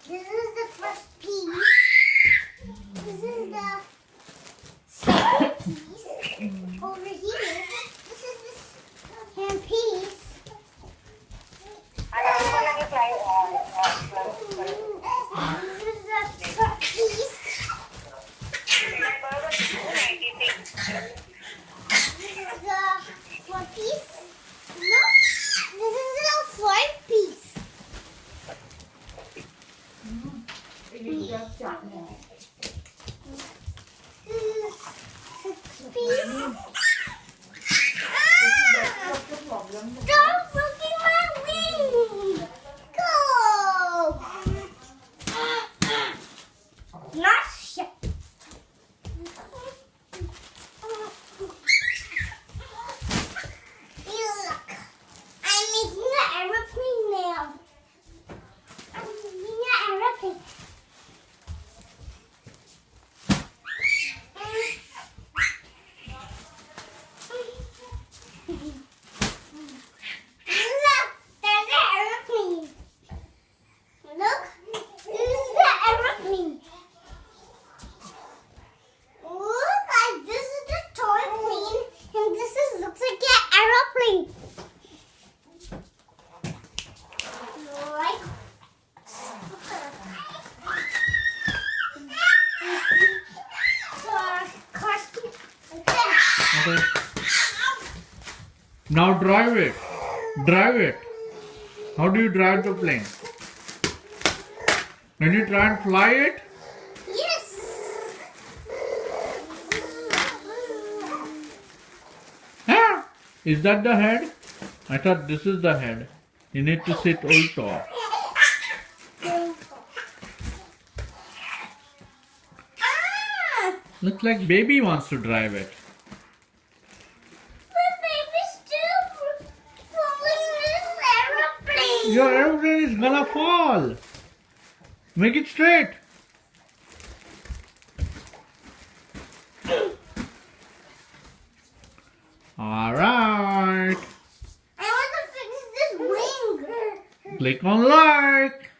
This is the first piece. This is the second piece. Over here, this is the hand piece. This is the third piece. This is the fourth piece. No, this is the fourth piece. Stop looking my wing! Go! Not shit. Look, I'm making an aeroplane now. I'm making an aeroplane. Okay. Now drive it. Drive it. How do you drive the plane? Can you try and fly it? Yes. Ah, is that the head? I thought this is the head. You need to sit all top. Looks like baby wants to drive it. But baby's still falling this aeroplane. Your aeroplane is gonna fall. Make it straight. Alright. I want to fix this wing. Click on like.